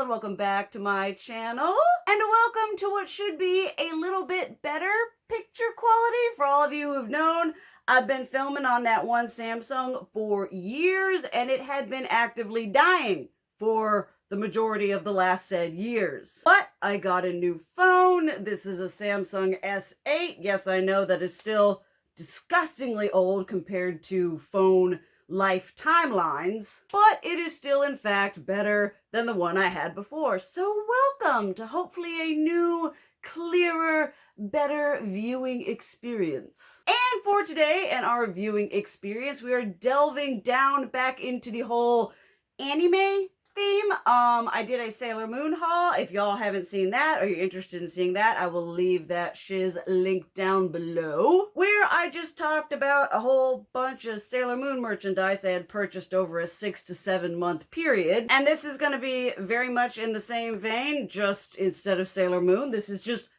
and welcome back to my channel. And welcome to what should be a little bit better picture quality. For all of you who've known, I've been filming on that one Samsung for years, and it had been actively dying for the majority of the last said years. But I got a new phone. This is a Samsung S8. Yes, I know that is still disgustingly old compared to phone life timelines, but it is still in fact better than the one I had before. So welcome to hopefully a new, clearer, better viewing experience. And for today and our viewing experience, we are delving down back into the whole anime theme. I did a Sailor Moon haul. If y'all haven't seen that or you're interested in seeing that, I will leave that shiz link down below, where I just talked about a whole bunch of Sailor Moon merchandise I had purchased over a 6 to 7 month period. And this is going to be very much in the same vein, just instead of Sailor Moon, this is just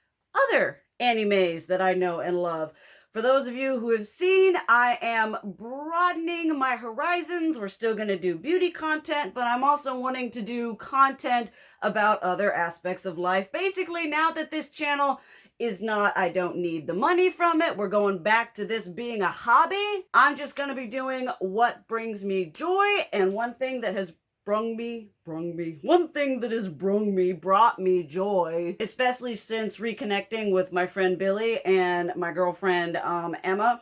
other animes that I know and love. For those of you who have seen, I am broadening my horizons. We're still going to do beauty content, but I'm also wanting to do content about other aspects of life. Basically, now that this channel is not, I don't need the money from it, we're going back to this being a hobby. I'm just going to be doing what brings me joy, and one thing that has brought me joy, especially since reconnecting with my friend Billy and my girlfriend Emma.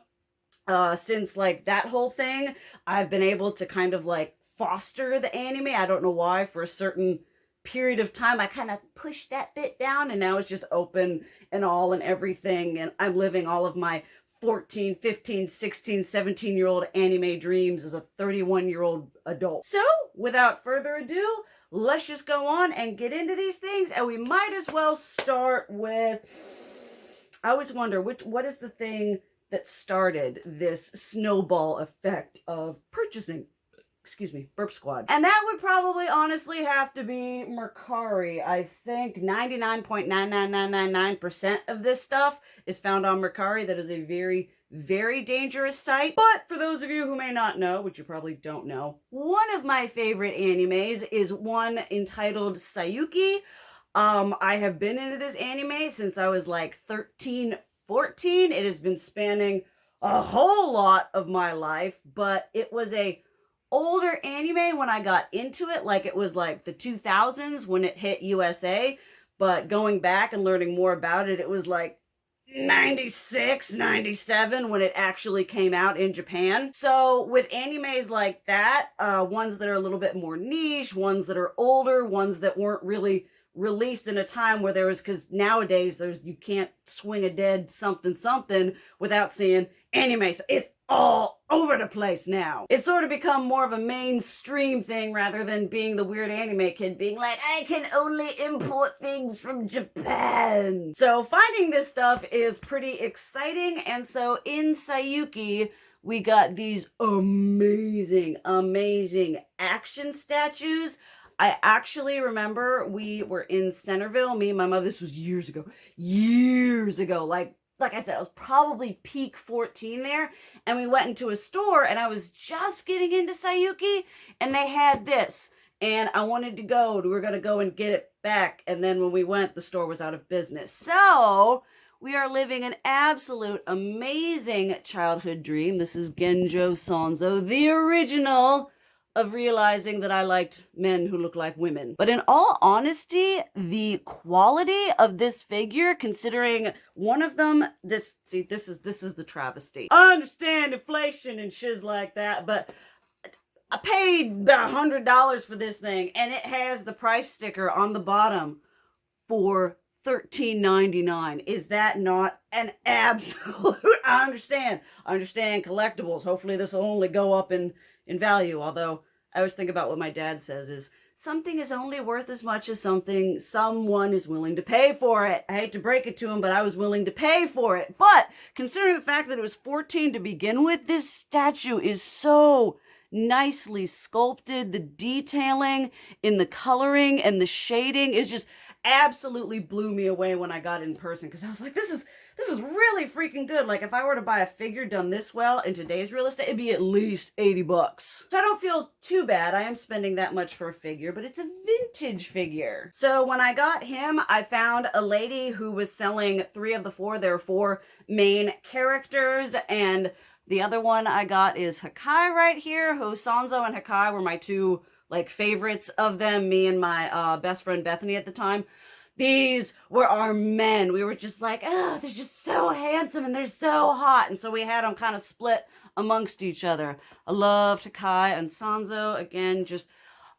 Since like that whole thing, I've been able to kind of like foster the anime. I don't know why, for a certain period of time I kind of pushed that bit down, and now it's just open and all and everything, and I'm living all of my 14, 15, 16, 17-year-old anime dreams as a 31-year-old adult. So, without further ado, let's just go on and get into these things, and we might as well start with, I always wonder, what is the thing that started this snowball effect of purchasing? Excuse me, burp squad. And that would probably honestly have to be Mercari. I think 99.99999% of this stuff is found on Mercari. That is a very, very dangerous site. But for those of you who may not know, which you probably don't know, one of my favorite animes is one entitled Saiyuki. I have been into this anime since I was like 13, 14. It has been spanning a whole lot of my life, but it was a older anime when I got into it, like it was like the 2000s when it hit USA, but going back and learning more about it, it was like 96, 97 when it actually came out in Japan. So with animes like that, ones that are a little bit more niche, ones that are older, ones that weren't really released in a time where there was, because nowadays you can't swing a dead something without seeing anime. So it's all over the place now. It's sort of become more of a mainstream thing rather than being the weird anime kid being like, I can only import things from Japan. So finding this stuff is pretty exciting. And so in Saiyuki, we got these amazing action statues. I actually remember we were in Centerville, me and my mother, this was years ago, like I said, I was probably peak 14 there, and we went into a store, and I was just getting into Saiyuki, and they had this, and I wanted to go, we were going to go and get it back, and then when we went, the store was out of business. So we are living an absolute amazing childhood dream. This is Genjo Sanzo, the original of realizing that I liked men who look like women. But in all honesty, the quality of this figure, considering one of them, this is the travesty. I understand inflation and shiz like that, but I paid about $100 for this thing, and it has the price sticker on the bottom for $13.99. Is that not an absolute? I understand collectibles. Hopefully this will only go up in value, although I always think about what my dad says is something is only worth as much as someone is willing to pay for it. I hate to break it to him, but I was willing to pay for it. But considering the fact that it was $14 to begin with, this statue is so nicely sculpted. The detailing in the coloring and the shading is just absolutely blew me away when I got in person, because I was like, this is really freaking good. Like, if I were to buy a figure done this well in today's real estate, it'd be at least $80. So I don't feel too bad. I am spending that much for a figure, but it's a vintage figure. So when I got him, I found a lady who was selling 3 of the 4. There are 4 main characters, and the other one I got is Hakai right here. Hosanzo and Hakai were my 2 like favorites of them, me and my best friend Bethany at the time. These were our men. We were just like, oh, they're just so handsome and they're so hot. And so we had them kind of split amongst each other. I love Takai and Sanzo. Again, just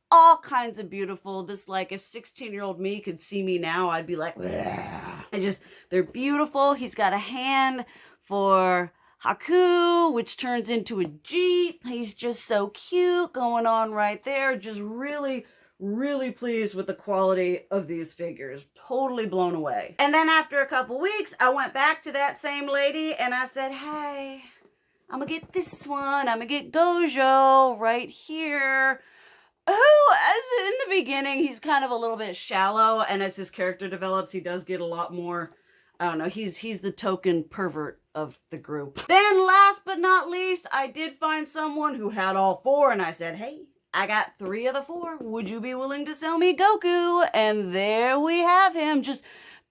all kinds of beautiful. This, like, if 16-year-old me could see me now, I'd be like, they're beautiful. He's got a hand for Haku, which turns into a Jeep. He's just so cute going on right there. Just really, really pleased with the quality of these figures. Totally blown away. And then after a couple weeks, I went back to that same lady and I said, hey, I'm gonna get this one. I'm gonna get Gojo right here. Who, as in the beginning, he's kind of a little bit shallow, and as his character develops, he does get a lot more, I don't know, he's the token pervert of the group. Then last but not least, I did find someone who had all 4, and I said, hey, I got 3 of the 4. Would you be willing to sell me Goku? And there we have him. Just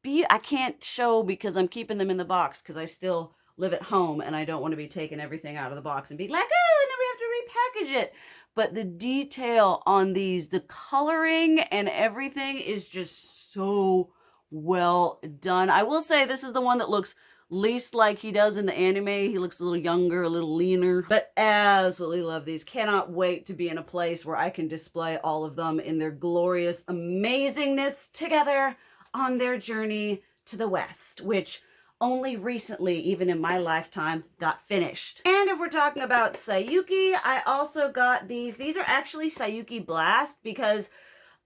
I can't show because I'm keeping them in the box because I still live at home and I don't want to be taking everything out of the box and be like, oh, and then we have to repackage it. But the detail on these, the coloring and everything is just so well done. I will say this is the one that looks least like he does in the anime. He looks a little younger, a little leaner, but absolutely love these. Cannot wait to be in a place where I can display all of them in their glorious amazingness together on their journey to the West, which only recently, even in my lifetime, got finished. And if we're talking about Saiyuki, I also got these. These are actually Saiyuki Blast because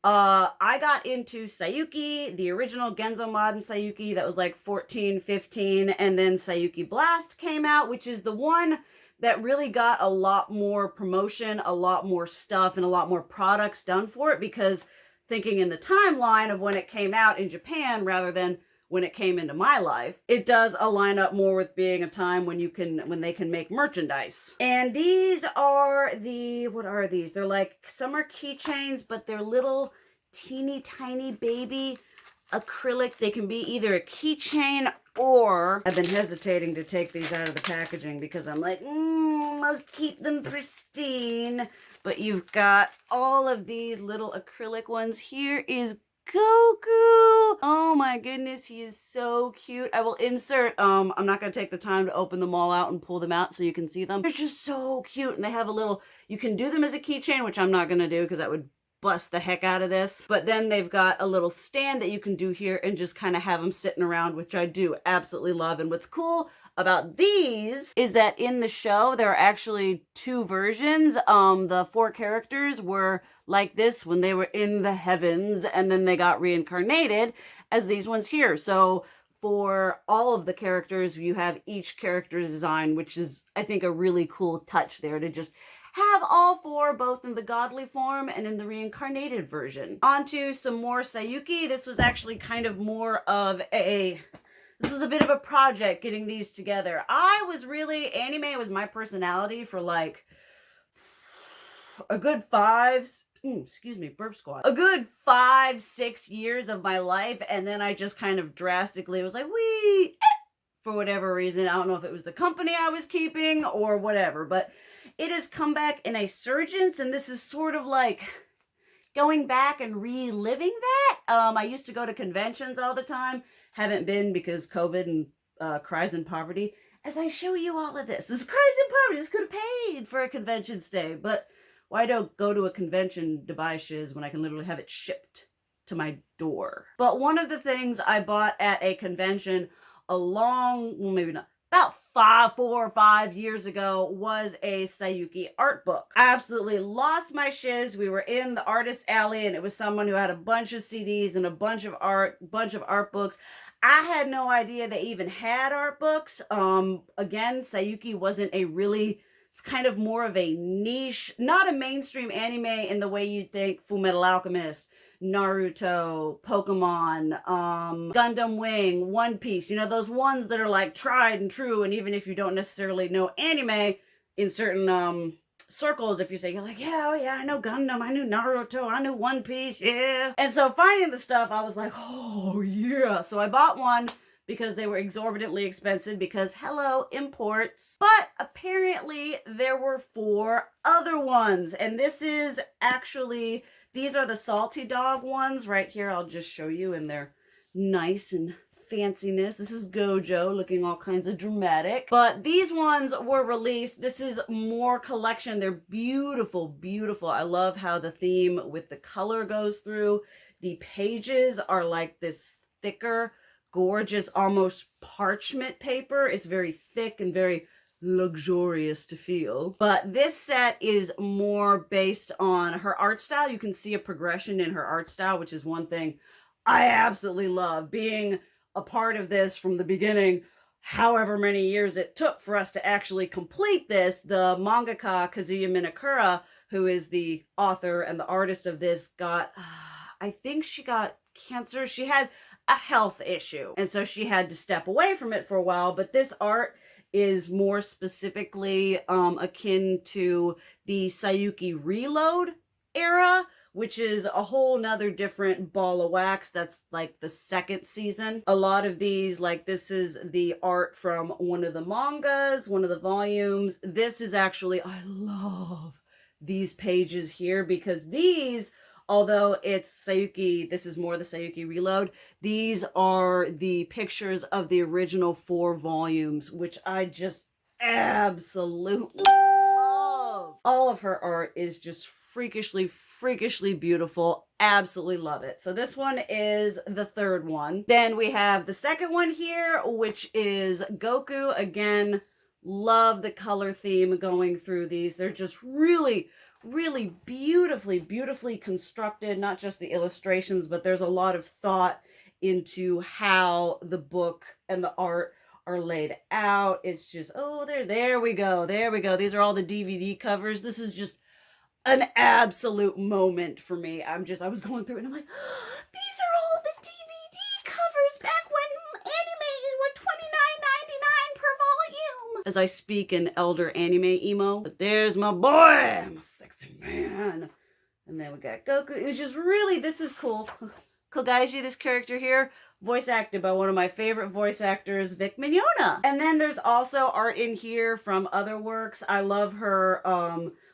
I got into Saiyuki, the original Genzo Modern Saiyuki that was like 14, 15, and then Saiyuki Blast came out, which is the one that really got a lot more promotion, a lot more stuff, and a lot more products done for it, because thinking in the timeline of when it came out in Japan rather than when it came into my life, it does align up more with being a time when they can make merchandise. And these are what are these? They're like, some are keychains, but they're little teeny tiny baby acrylic. They can be either a keychain or, I've been hesitating to take these out of the packaging because I'm like, let's keep them pristine. But you've got all of these little acrylic ones. Here is Goku. Oh my goodness, he is so cute. I will insert, I'm not going to take the time to open them all out and pull them out so you can see them. They're just so cute, and they have a little, you can do them as a keychain, which I'm not going to do because that would bust the heck out of this. But then they've got a little stand that you can do here and just kind of have them sitting around, which I do absolutely love. And what's cool about these is that in the show, there are actually 2 versions. The 4 characters were like this when they were in the heavens, and then they got reincarnated as these ones here. So for all of the characters, you have each character design, which is, I think, a really cool touch there to just have all 4 both in the godly form and in the reincarnated version. On to some more Saiyuki. This was actually kind of more of this is a bit of a project getting these together. Anime was my personality for like a good a good 5-6 years of my life, and then I just kind of drastically was like, for whatever reason. I don't know if it was the company I was keeping or whatever, but it has come back in a surgence, and this is sort of like going back and reliving that. I used to go to conventions all the time. Haven't been because COVID and cries and poverty. As I show you all of this cries and poverty. This could have paid for a convention stay, but why don't go to a convention to buy shiz when I can literally have it shipped to my door? But one of the things I bought at a convention about 4 or 5 years ago was a Saiyuki art book. I absolutely lost my shiz. We were in the artist alley, and it was someone who had a bunch of CDs and a bunch of art books. I had no idea they even had art books. Again, Saiyuki wasn't it's kind of more of a niche, not a mainstream anime in the way you'd think Fullmetal Alchemist, Naruto, Pokemon, Gundam Wing, One Piece, you know, those ones that are like tried and true. And even if you don't necessarily know anime, in certain circles, if you say, you're like, yeah, oh yeah, I know Gundam, I knew Naruto, I knew One Piece, yeah. And so finding the stuff, I was like, oh yeah. So I bought one because they were exorbitantly expensive because, hello, imports. But apparently there were 4 other ones. And this is actually, these are the Salty Dog ones right here. I'll just show you in their nice and fanciness. This is Gojo looking all kinds of dramatic. But these ones were released. This is more collection. They're beautiful, beautiful. I love how the theme with the color goes through. The pages are like this thicker, gorgeous, almost parchment paper. It's very thick and very luxurious to feel. But this set is more based on her art style. You can see a progression in her art style, which is one thing I absolutely love. Being a part of this from the beginning, however many years it took for us to actually complete this, the mangaka Kazuya Minakura, who is the author and the artist of this, got, I think she got cancer. She had a health issue, and so she had to step away from it for a while. But this art is more specifically akin to the Saiyuki Reload era, which is a whole nother different ball of wax. That's like the 2nd season. A lot of these, like this is the art from one of the mangas, one of the volumes. This is actually, I love these pages here because these, although it's Saiyuki, this is more the Saiyuki Reload, these are the pictures of the original 4 volumes, which I just absolutely love. All of her art is just freakishly beautiful. Absolutely love it. So this one is the 3rd one. Then we have the 2nd one here, which is Goku. Again, love the color theme going through these. They're just really beautifully constructed. Not just the illustrations, but there's a lot of thought into how the book and the art are laid out. It's just, oh, there we go. These are all the DVD covers. This is just an absolute moment for me. I was going through it and I'm like, oh, these are all the DVD covers back when animes were $29.99 per volume. As I speak in elder anime emo. But there's my boy, my sexy man. And then we got Goku. It was just really, this is cool. Kogaiji, this character here, voice acted by one of my favorite voice actors, Vic Mignogna. And then there's also art in here from other works. I love her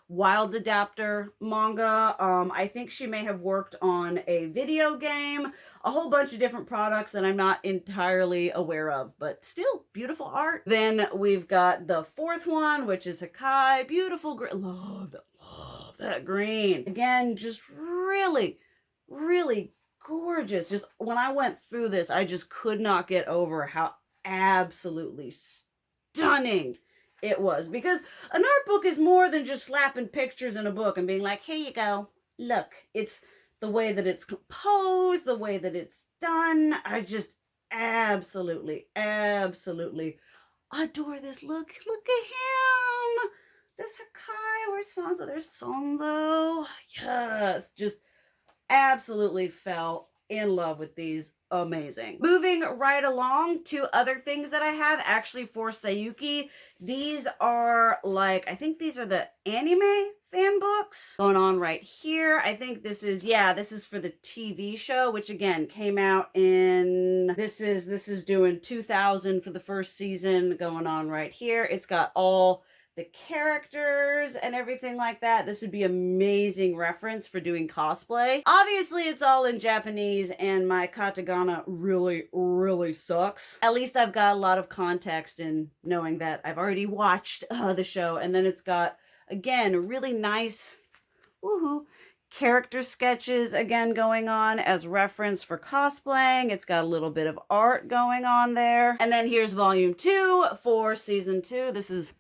Wild Adapter manga. I think she may have worked on a video game, a whole bunch of different products that I'm not entirely aware of, but still beautiful art. Then we've got the 4th one, which is Hakai. Beautiful, love that green. Again, just really gorgeous. Just when I went through this, I just could not get over how absolutely stunning it was. Because an art book is more than just slapping pictures in a book and being like, here you go, look. It's the way that it's composed, the way that it's done. I just absolutely adore this. Look at him. This Hakai, where's Sanzo? There's Sanzo. Yes, just absolutely fell in love with these. Amazing. Moving right along to other things that I have actually for Saiyuki. These are like, I think these are the anime fan books going on right here. I think this is, yeah, this is for the TV show, which again came out in, this is doing 2000 for the 1st season going on right here. It's got all the characters and everything like that. This would be amazing reference for doing cosplay. Obviously, it's all in Japanese and my katakana really sucks. At least I've got a lot of context in knowing that I've already watched the show. And then it's got, again, really nice character sketches again going on as reference for cosplaying. It's got a little bit of art going on there. And then here's volume 2 for season 2. This is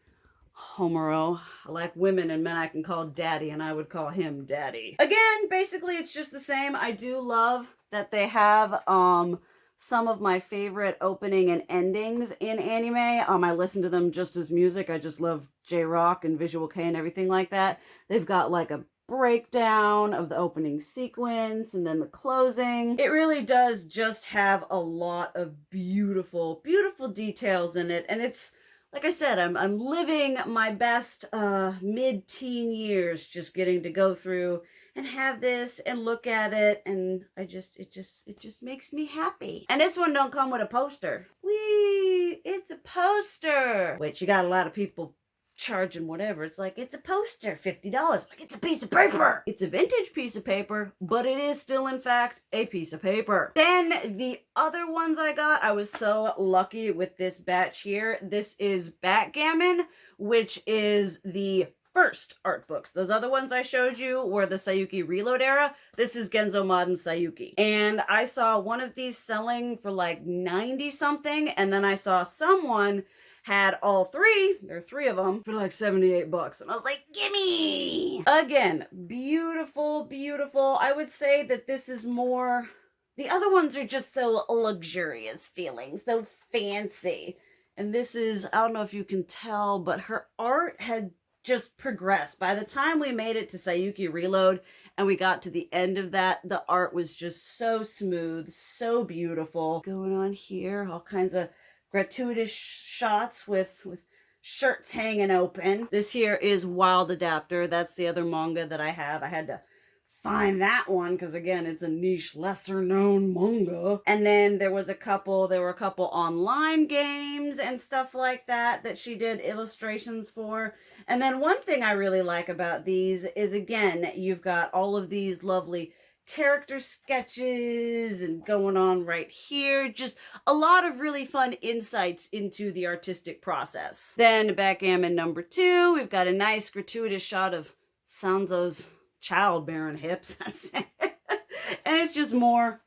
Homero. I like women and men I can call daddy, and I would call him daddy. Again, basically it's just the same. I do love that they have some of my favorite opening and endings in anime. I listen to them just as music. I just love J-Rock and Visual K and everything like that. They've got like a breakdown of the opening sequence and then the closing. It really does just have a lot of beautiful, beautiful details in it. And it's, like I said, I'm living my best mid-teen years, just getting to go through and have this and look at it, and it just makes me happy. And this one don't come with a poster. Whee! It's a poster! Which you got a lot of people charging whatever. It's like, it's a poster, $50. Like, it's a piece of paper. It's a vintage piece of paper, but it is still, in fact, a piece of paper. Then the other ones I got, I was so lucky with this batch here. This is Backgammon, which is the first art books. Those other ones I showed you were the Saiyuki Reload era. This is Genzo Modern Saiyuki. And I saw one of these selling for like 90 something, and then I saw someone had all three, there are three of them, for like 78 bucks. And I was like, gimme! Again, beautiful, beautiful. I would say that this is more, the other ones are just so luxurious feeling, so fancy. And this is, I don't know if you can tell, but her art had just progressed. By the time we made it to Saiyuki Reload and we got to the end of that, the art was just so smooth, so beautiful. Going on here, all kinds of gratuitous shots with shirts hanging open. This here is Wild Adapter. That's the other manga that I have. I had to find that one because, again, it's a niche, lesser known manga. And then there were a couple online games and stuff like that that she did illustrations for. And then one thing I really like about these is, again, you've got all of these lovely character sketches and going on right here. Just a lot of really fun insights into the artistic process. Then Backgammon number 2, we've got a nice gratuitous shot of Sanzo's childbearing hips. And it's just more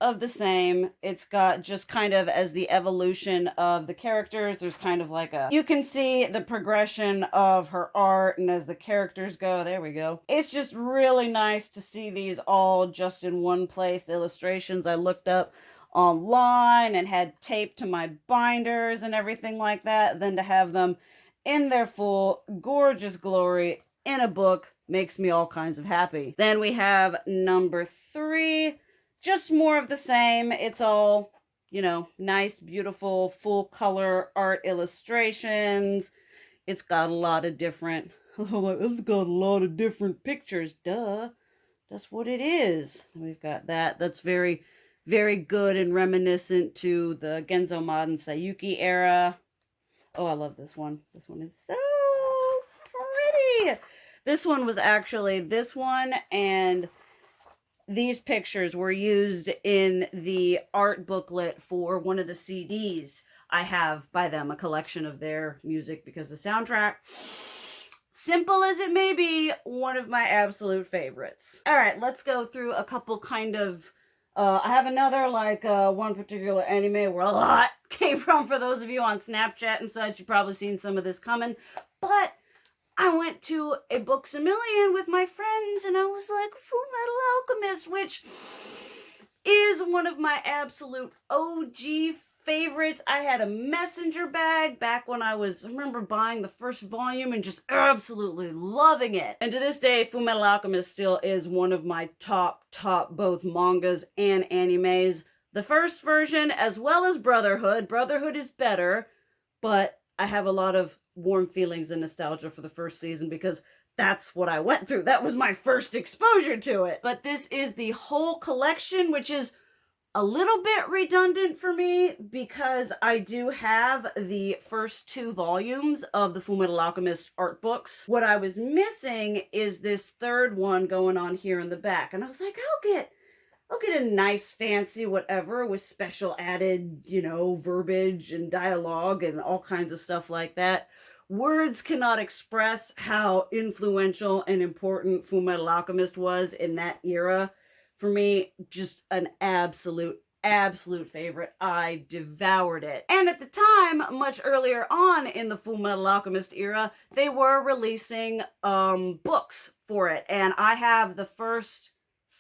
of the same. It's got just kind of as the evolution of the characters, there's kind of like a, you can see the progression of her art, and as the characters go, there we go. It's just really nice to see these all just in one place. Illustrations I looked up online and had taped to my binders and everything like that. Then to have them in their full gorgeous glory in a book makes me all kinds of happy. Then we have number 3. Just more of the same. It's all, you know, nice, beautiful, full color art illustrations. It's got a lot of different, it's got a lot of different pictures. Duh. That's what it is. We've got that. That's very, very good and reminiscent to the Genzo Modern Saiyuki era. Oh, I love this one. This one is so pretty. This one was actually, this one and these pictures were used in the art booklet for one of the CDs I have by them, a collection of their music, because the soundtrack, simple as it may be, one of my absolute favorites. All right, let's go through a couple kind of, I have another one particular anime where a lot came from. For those of you on Snapchat and such, you've probably seen some of this coming, but I went to a Books A Million with my friends, and I was like, Fullmetal Alchemist, which is one of my absolute OG favorites. I had a messenger bag back when I remember buying the first volume and just absolutely loving it. And to this day, Fullmetal Alchemist still is one of my top both mangas and animes. The first version, as well as Brotherhood. Brotherhood is better, but I have a lot of warm feelings and nostalgia for the first season because that's what I went through. That was my first exposure to it. But this is the whole collection, which is a little bit redundant for me because I do have the first 2 volumes of the Fullmetal Alchemist art books. What I was missing is this third one going on here in the back. And I was like, I'll get a nice fancy whatever with special added, verbiage and dialogue and all kinds of stuff like that. Words cannot express how influential and important Fullmetal Alchemist was in that era. For me, just an absolute favorite. I devoured it. And at the time, much earlier on in the Fullmetal Alchemist era, they were releasing books for it. And I have the first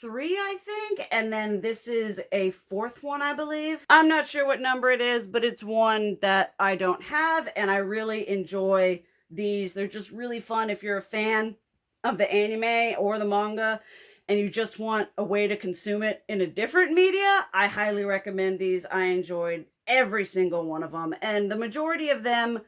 3, I think, and then this is a 4th one, I believe. I'm not sure what number it is, but it's one that I don't have, and I really enjoy these. They're just really fun if you're a fan of the anime or the manga, and you just want a way to consume it in a different media, I highly recommend these. I enjoyed every single one of them, and the majority of them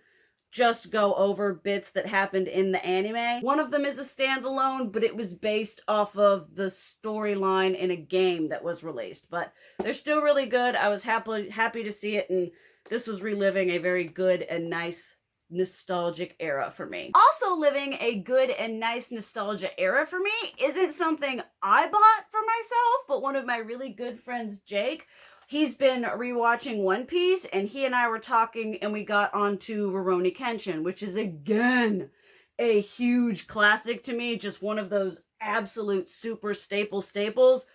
just go over bits that happened in the anime. One of them is a standalone, but it was based off of the storyline in a game that was released. But they're still really good. I was happy to see it, and this was reliving a very good and nice nostalgic era for me. Also living a good and nice nostalgia era for me isn't something I bought for myself, but one of my really good friends, Jake, he's been rewatching One Piece, and he and I were talking, and we got onto Rurouni Kenshin, which is, again, a huge classic to me. Just one of those absolute super staples.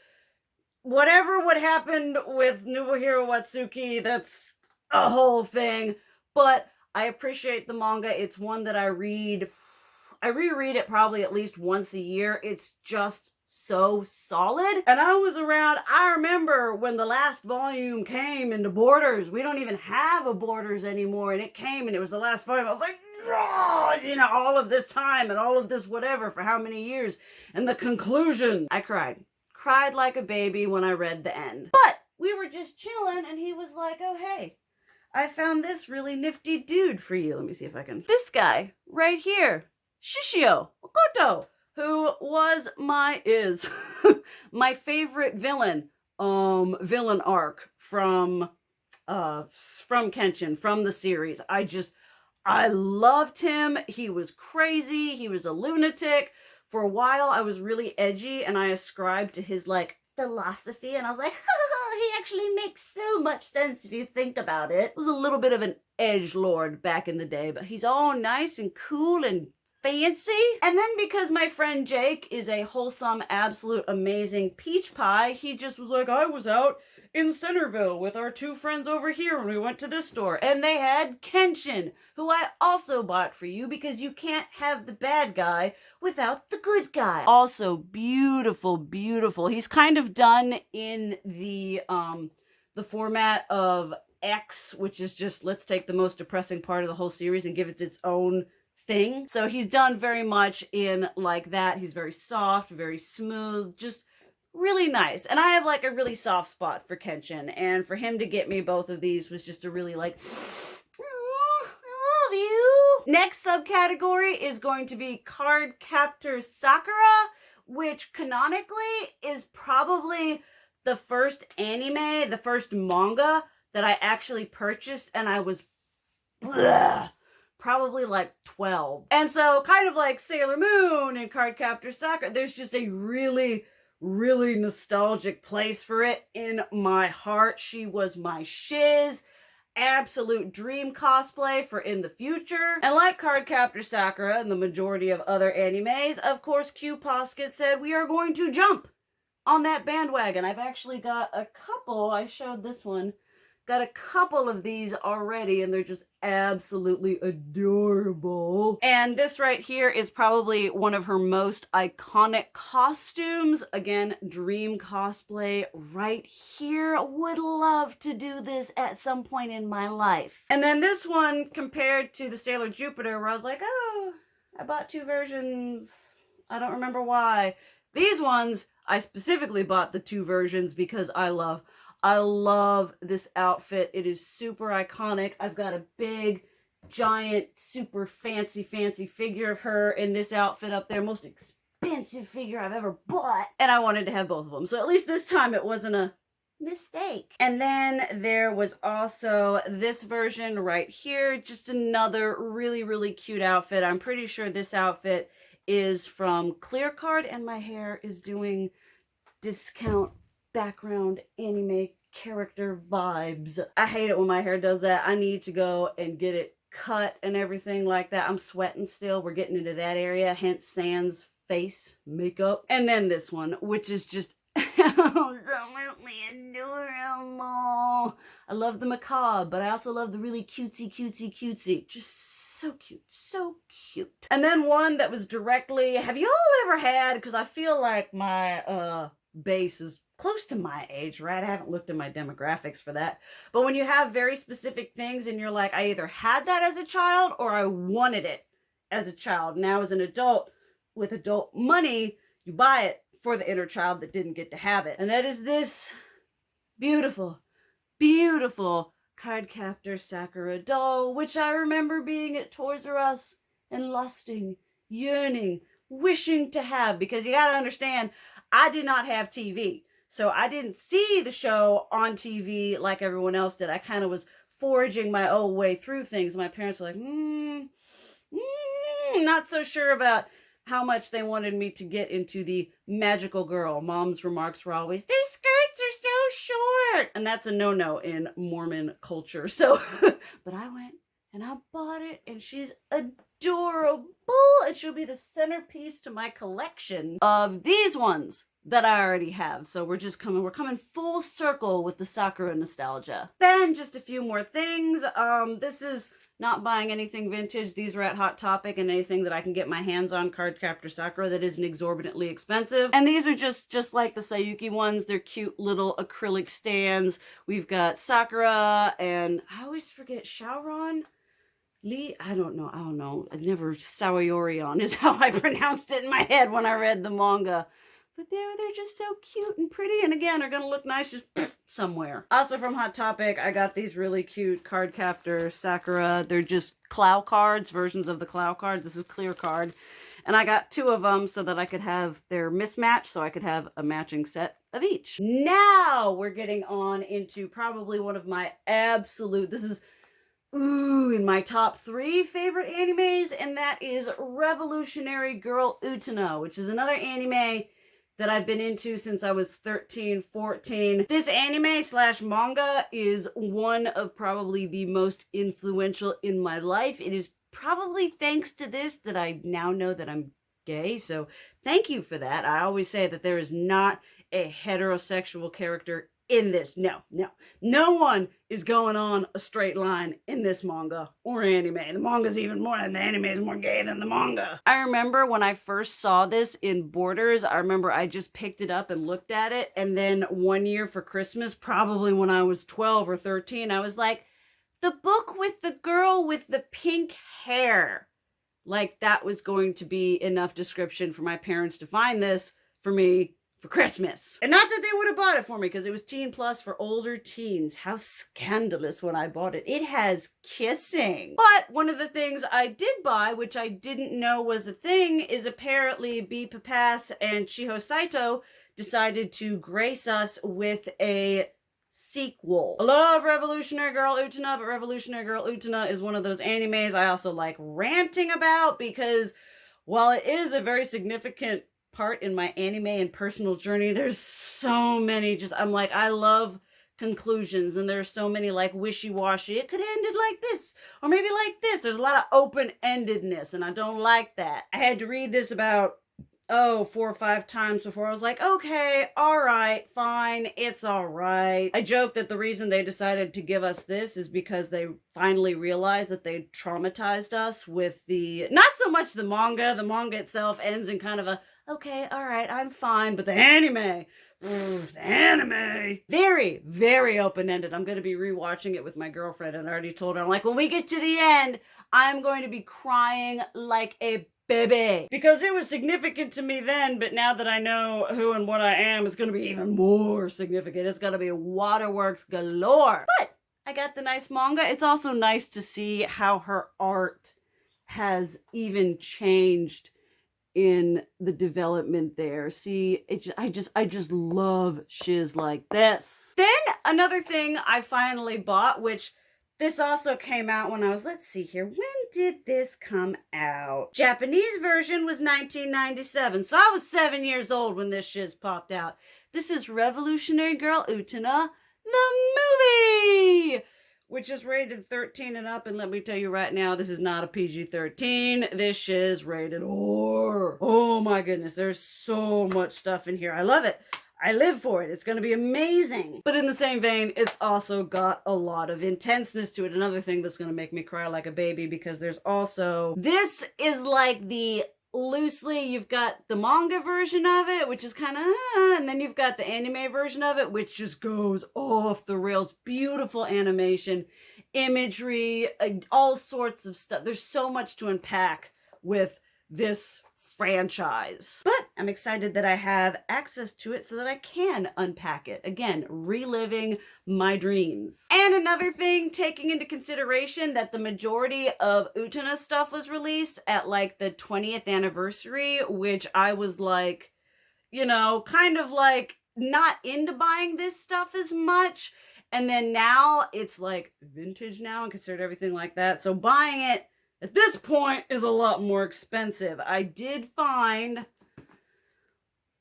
Whatever would happen with Nobuhiro Watsuki, that's a whole thing. But I appreciate the manga. It's one that I read. I reread it probably at least once a year. It's just so solid. And I remember when the last volume came into Borders. We don't even have a Borders anymore. And it came and it was the last volume. I was like, oh, all of this time and all of this whatever for how many years. And the conclusion, I cried. Cried like a baby when I read the end. But we were just chilling and he was like, oh, hey, I found this really nifty dude for you. Let me see if I can. This guy right here. Shishio Makoto, who is my favorite villain arc from Kenshin, from the series. I loved him. He was crazy. He was a lunatic. For a while, I was really edgy, and I ascribed to his, philosophy, and I was like, he actually makes so much sense if you think about it. It was a little bit of an edgelord back in the day, but he's all nice and cool and fancy. And then because my friend Jake is a wholesome, absolute, amazing peach pie, he just was like, I was out in Centerville with our two friends over here when we went to this store, and they had Kenshin, who I also bought for you because you can't have the bad guy without the good guy. Also beautiful, beautiful. He's kind of done in the format of X, which is just, let's take the most depressing part of the whole series and give it its own thing. So he's done very much in like that. He's very soft, very smooth, just really nice. And I have a really soft spot for Kenshin, and for him to get me both of these was just a really oh, I love you. Next subcategory is going to be Cardcaptor Sakura, which canonically is probably the first anime, the first manga that I actually purchased, and I was probably 12. And so kind of like Sailor Moon and Cardcaptor Sakura, there's just a really nostalgic place for it in my heart. She was my shiz. Absolute dream cosplay for in the future. And like Cardcaptor Sakura and the majority of other animes, of course, Q Posket said we are going to jump on that bandwagon. I've actually got a couple. I showed this one. Got a couple of these already, and they're just absolutely adorable. And this right here is probably one of her most iconic costumes. Again, dream cosplay right here. Would love to do this at some point in my life. And then this one compared to the Sailor Jupiter, where I was like, oh, I bought two versions. I don't remember why. These ones, I specifically bought the two versions because I love this outfit. It is super iconic. I've got a big, giant, super fancy figure of her in this outfit up there. Most expensive figure I've ever bought. And I wanted to have both of them. So at least this time it wasn't a mistake. And then there was also this version right here. Just another really cute outfit. I'm pretty sure this outfit is from Clear Card, and my hair is doing discount background anime character vibes. I hate it when my hair does that. I need to go and get it cut and everything like that. I'm sweating still. We're getting into that area, hence sans face makeup. And then this one, which is just absolutely adorable. I love the macabre, but I also love the really cutesy. Just so cute, so cute. And then one that was directly, have you all ever had, because I feel like my base is close to my age, right? I haven't looked at my demographics for that. But when you have very specific things and you're like, I either had that as a child or I wanted it as a child. Now as an adult, with adult money, you buy it for the inner child that didn't get to have it. And that is this beautiful, beautiful Cardcaptor Sakura doll, which I remember being at Toys R Us and lusting, yearning, wishing to have, because you gotta understand, I did not have TV. So I didn't see the show on TV like everyone else did. I kind of was foraging my own way through things. My parents were like, not so sure about how much they wanted me to get into the magical girl. Mom's remarks were always, their skirts are so short. And that's a no-no in Mormon culture. So, but I went and I bought it, and she's adorable. And she'll be the centerpiece to my collection of these ones that I already have. So we're coming full circle with the Sakura nostalgia. Then just a few more things. This is not buying anything vintage. These are at Hot Topic, and anything that I can get my hands on Cardcaptor Sakura that isn't exorbitantly expensive. And these are just like the Saiyuki ones. They're cute little acrylic stands. We've got Sakura, and I always forget Shaoran. I don't know. I never, Saoyorion is how I pronounced it in my head when I read the manga. But they're just so cute and pretty, and again, are gonna look nice just somewhere. Also from Hot Topic, I got these really cute Cardcaptor Sakura. They're just Clow cards, versions of the Clow cards. This is clear card. And I got 2 of them so that I could have their mismatch, so I could have a matching set of each. Now we're getting on into probably one of my this is in my top 3 favorite animes, and that is Revolutionary Girl Utena, which is another anime that I've been into since I was 13, 14. This anime / manga is one of probably the most influential in my life. It is probably thanks to this that I now know that I'm gay, so thank you for that. I always say that there is not a heterosexual character in this. No one is going on a straight line in this manga or anime. The manga's even more, and the anime is more gay than the manga. I remember when I first saw this in Borders, I remember I just picked it up and looked at it, and then one year for Christmas, probably when I was 12 or 13, I was like, the book with the girl with the pink hair. Like, that was going to be enough description for my parents to find this for me for Christmas. And not that they would have bought it for me, because it was teen plus for older teens. How scandalous when I bought it. It has kissing. But one of the things I did buy, which I didn't know was a thing, is apparently B. Papas and Chiho Saito decided to grace us with a sequel. I love Revolutionary Girl Utena, but Revolutionary Girl Utena is one of those animes I also like ranting about, because while it is a very significant part in my anime and personal journey, there's so many I'm like, I love conclusions, and there's so many like wishy-washy. It could have ended like this, or maybe like this. There's a lot of open-endedness, and I don't like that. I had to read this about 4 or 5 times before I was like, okay, all right, fine, it's all right. I joke that the reason they decided to give us this is because they finally realized that they traumatized us with not so much the manga. The manga itself ends in kind of a, okay, all right, I'm fine, but the anime, very, very open-ended. I'm going to be rewatching it with my girlfriend, and I already told her, I'm like, when we get to the end, I'm going to be crying like a baby, because it was significant to me then, but now that I know who and what I am, it's going to be even more significant. It's going to be waterworks galore. But I got the nice manga. It's also nice to see how her art has even changed in the development there. See, I just love shiz like this. Then another thing I finally bought, which this also came out when I was, let's see here, when did this come out? Japanese version was 1997, so I was 7 years old when this shiz popped out. This is Revolutionary Girl Utena, the movie, which is rated 13 and up, and let me tell you right now, this is not a PG-13. This shiz rated R. Oh my goodness, there's so much stuff in here. I love it. I live for it. It's going to be amazing. But in the same vein, it's also got a lot of intenseness to it. Another thing that's going to make me cry like a baby, because there's also, this is like the loosely, you've got the manga version of it, which is kind of, and then you've got the anime version of it, which just goes off the rails. Beautiful animation, imagery, all sorts of stuff. There's so much to unpack with this franchise. But I'm excited that I have access to it so that I can unpack it. Again, reliving my dreams. And another thing, taking into consideration that the majority of Utena stuff was released at like the 20th anniversary, which I was like, you know, kind of like not into buying this stuff as much. And then now it's like vintage now and considered everything like that. So buying it at this point is a lot more expensive. I did find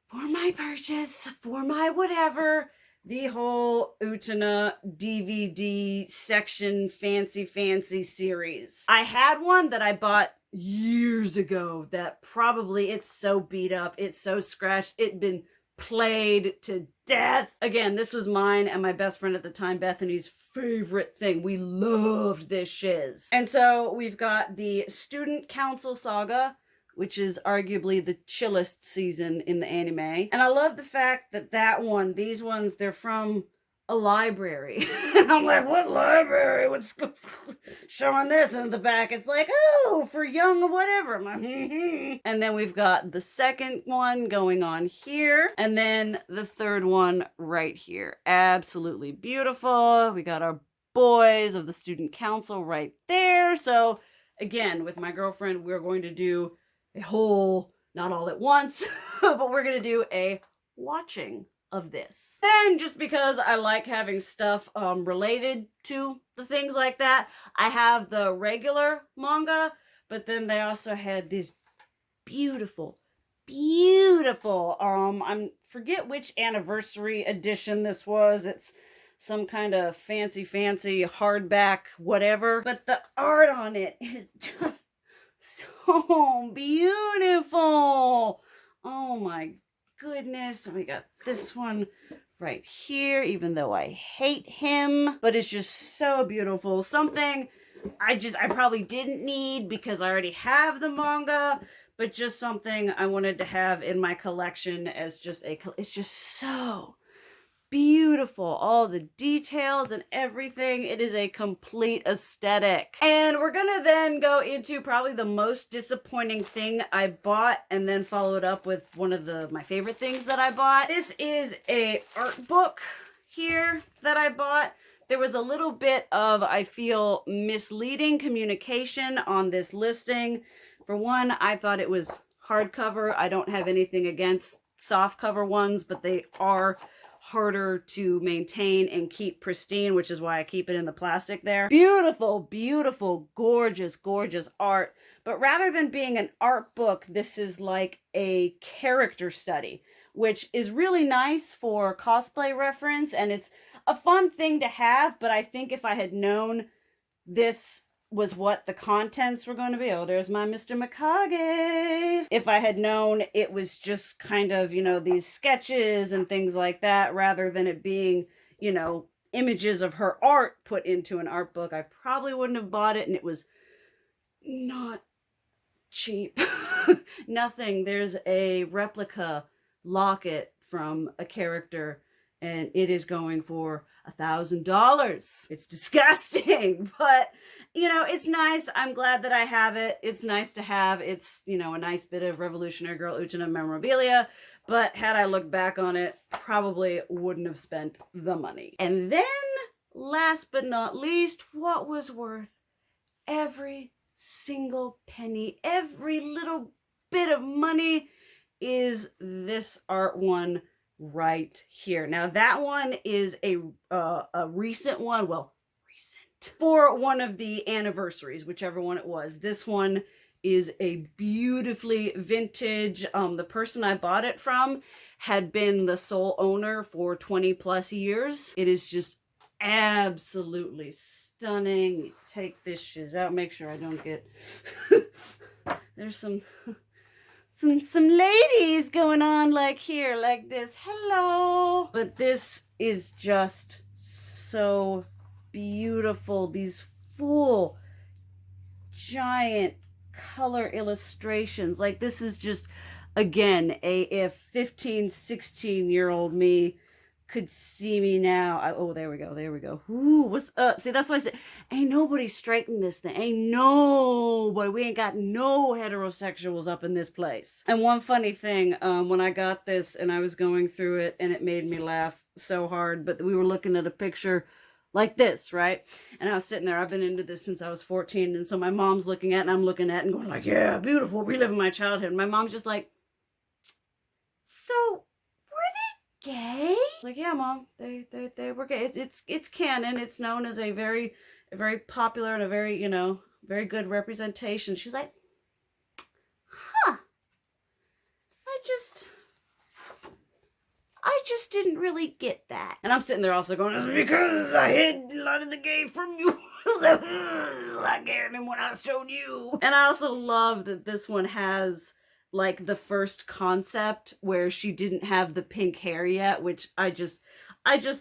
for my purchase, for my whatever, the whole Utena DVD section fancy series. I had one that I bought years ago that probably, it's so beat up, it's so scratched, it'd been played to death. Again, this was mine and my best friend at the time, Bethany's favorite thing. We loved this shiz. And so we've got the Student Council Saga, which is arguably the chillest season in the anime. And I love the fact that one, these ones, they're from a library. And I'm like, what library? What's showing this? And in the back, it's like, oh, for young whatever. I'm like, And then we've got the second one going on here. And then the third one right here. Absolutely beautiful. We got our boys of the student council right there. So again, with my girlfriend, we're going to do a whole, not all at once, but we're going to do a watching of this. And just because I like having stuff related to the things like that, I have the regular manga, but then they also had this beautiful, I forget which anniversary edition this was. It's some kind of fancy hardback whatever, but the art on it is just so beautiful. Oh my goodness. We got this one right here, even though I hate him, but it's just so beautiful. Something I probably didn't need because I already have the manga, but just something I wanted to have in my collection as just it's just so beautiful. All the details and everything. It is a complete aesthetic. And we're gonna then go into probably the most disappointing thing I bought and then follow it up with one of my favorite things that I bought. This is a art book here that I bought. There was a little bit of, I feel, misleading communication on this listing. For one, I thought it was hardcover. I don't have anything against softcover ones, but they are harder to maintain and keep pristine, which is why I keep it in the plastic there. Beautiful, gorgeous art. But rather than being an art book, this is like a character study, which is really nice for cosplay reference, and it's a fun thing to have. But I think if I had known this was what the contents were going to be. Oh, there's my Mr. Mikage. If I had known it was just kind of, you know, these sketches and things like that, rather than it being, you know, images of her art put into an art book, I probably wouldn't have bought it. And it was not cheap. Nothing. There's a replica locket from a character, and it is going for $1,000. It's disgusting, but you know, it's nice. I'm glad that I have it. It's nice to have. It's, you know, a nice bit of Revolutionary Girl Utena memorabilia, but had I looked back on it, probably wouldn't have spent the money. And then, last but not least, what was worth every single penny, every little bit of money, is this art one right here. Now that one is a recent one. Well, recent for one of the anniversaries, whichever one it was. This one is a beautifully vintage. The person I bought it from had been the sole owner for 20 plus years. It is just absolutely stunning. Take this shiz out. Make sure I don't get there's some ladies going on like here, like this. Hello. But this is just so beautiful. These full giant color illustrations. Like, this is just, again, if 15, 16-year-old me could see me now. Oh, there we go. There we go. Ooh, what's up? See, that's why I said, ain't nobody straightening this thing. Ain't nobody. We ain't got no heterosexuals up in this place. And one funny thing, when I got this and I was going through it, and it made me laugh so hard, but we were looking at a picture like this, right? And I was sitting there, I've been into this since I was 14, and so my mom's looking at it, and I'm looking at it and going like, yeah, beautiful, reliving my childhood. And my mom's just like, so were they gay? Like, yeah, Mom, they were gay. It's canon. It's known as a very popular and a very, very good representation. She's like, huh, I just didn't really get that. And I'm sitting there also going, it's because I hid a lot of the gay from you. I gayer than what I showed you. And I also love that this one has like the first concept where she didn't have the pink hair yet, which I just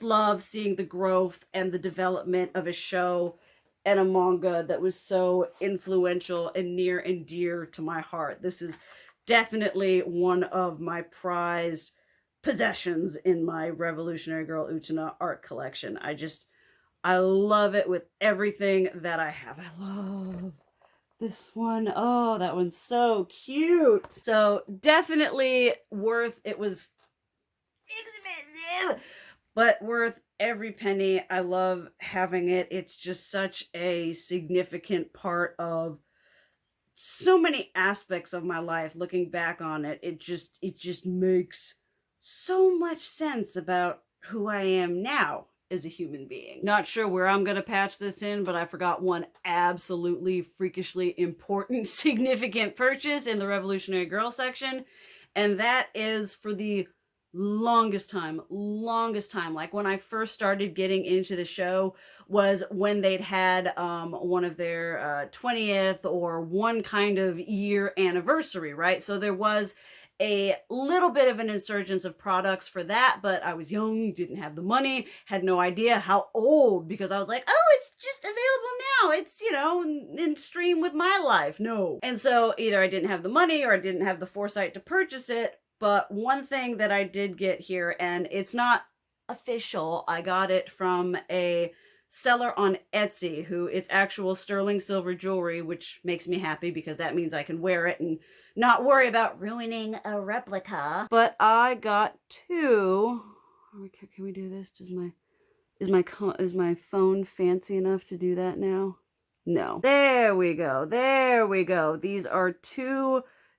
love seeing the growth and the development of a show and a manga that was so influential and near and dear to my heart. This is definitely one of my prized possessions in my Revolutionary Girl Utena art collection. I love it with everything that I have. I love this one. Oh, that one's so cute. So definitely worth, it was expensive, but worth every penny. I love having it. It's just such a significant part of so many aspects of my life. Looking back on it, it just makes so much sense about who I am now as a human being. Not sure where I'm gonna patch this in, but I forgot one absolutely freakishly important, significant purchase in the Revolutionary Girl section, and that is for the longest time, like when I first started getting into the show was when they'd had one of their 20th or one kind of year anniversary, right? So there was a little bit of an insurgence of products for that, but I was young, didn't have the money, had no idea how old, because I was like, oh, it's just available now. It's, in stream with my life. No. And so either I didn't have the money or I didn't have the foresight to purchase it. But one thing that I did get here, and it's not official, I got it from a seller on Etsy who it's actual sterling silver jewelry, which makes me happy because that means I can wear it and not worry about ruining a replica. But I got two. Can we do this? Is my phone fancy enough to do that now? No. There we go. There we go. These are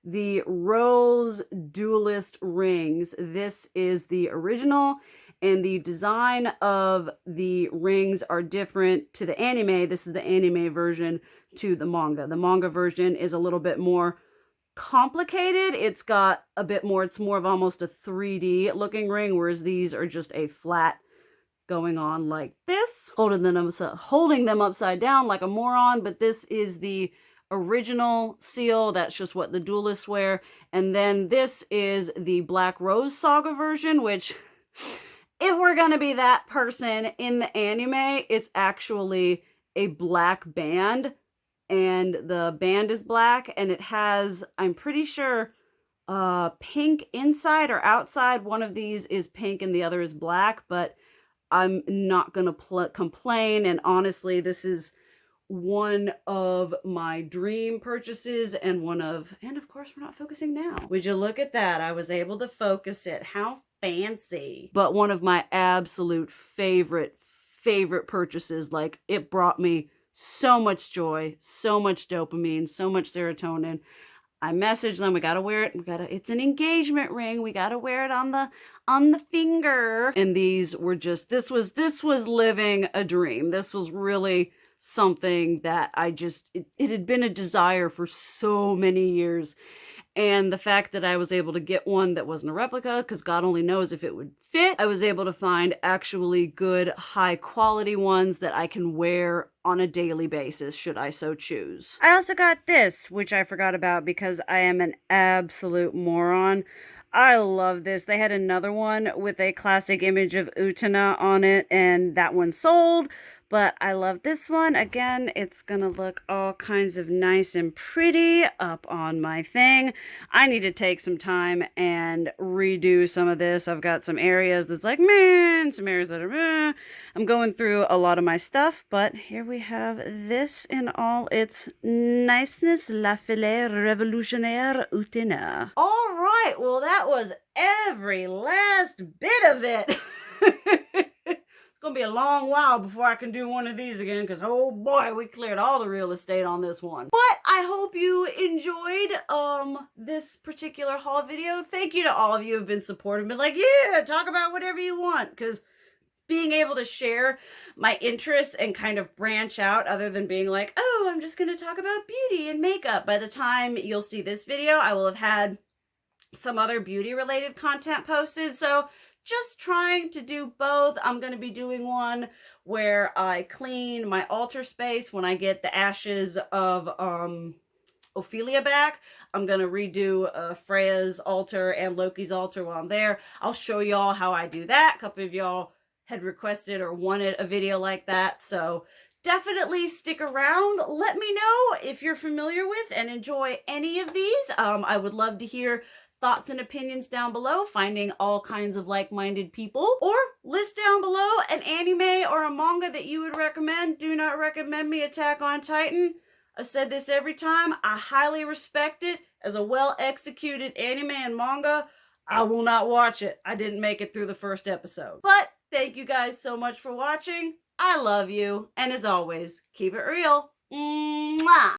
the Rose Duelist rings. This is the original, and the design of the rings are different to the anime. This is the anime version to the manga. The manga version is a little bit more complicated. It's got a bit more, it's more of almost a 3D looking ring, whereas these are just a flat going on like this, holding them upside down like a moron. But this is the original seal. That's just what the duelists wear. And then this is the Black Rose Saga version, which, if we're gonna be that person in the anime, it's actually a black band, and the band is black, and it has, I'm pretty sure, pink inside or outside. One of these is pink and the other is black, but I'm not gonna complain. And honestly, this is one of my dream purchases, and of course, we're not focusing now. Would you look at that? I was able to focus it. How fancy. But one of my absolute favorite purchases. Like, it brought me so much joy, so much dopamine, so much serotonin. I messaged them, we gotta wear it. It's an engagement ring. We gotta wear it on the finger. And these were just, this was living a dream. This was really something that it had been a desire for so many years. And the fact that I was able to get one that wasn't a replica, because God only knows if it would fit, I was able to find actually good, high quality ones that I can wear on a daily basis, should I so choose. I also got this, which I forgot about because I am an absolute moron. I love this. They had another one with a classic image of Utena on it, and that one sold. But I love this one. Again, it's gonna look all kinds of nice and pretty up on my thing. I need to take some time and redo some of this. I've got some areas that's like meh, and some areas that are meh. I'm going through a lot of my stuff, but here we have this in all its niceness. La filet revolutionnaire Utena. All right, well that was every last bit of it. It's gonna be a long while before I can do one of these again, because oh boy, we cleared all the real estate on this one. But I hope you enjoyed this particular haul video. Thank you to all of you who have been supportive, been like, yeah, talk about whatever you want, because being able to share my interests and kind of branch out other than being like, oh, I'm just gonna talk about beauty and makeup. By the time you'll see this video, I will have had some other beauty related content posted. So just trying to do both. I'm going to be doing one where I clean my altar space when I get the ashes of Ophelia back. I'm going to redo Freya's altar and Loki's altar while I'm there. I'll show y'all how I do that. A couple of y'all had requested or wanted a video like that. So definitely stick around. Let me know if you're familiar with and enjoy any of these. I would love to hear thoughts and opinions down below, finding all kinds of like-minded people, or list down below an anime or a manga that you would recommend. Do not recommend me Attack on Titan. I've said this every time. I highly respect it as a well-executed anime and manga. I will not watch it. I didn't make it through the first episode. But thank you guys so much for watching. I love you. And as always, keep it real. Mwah!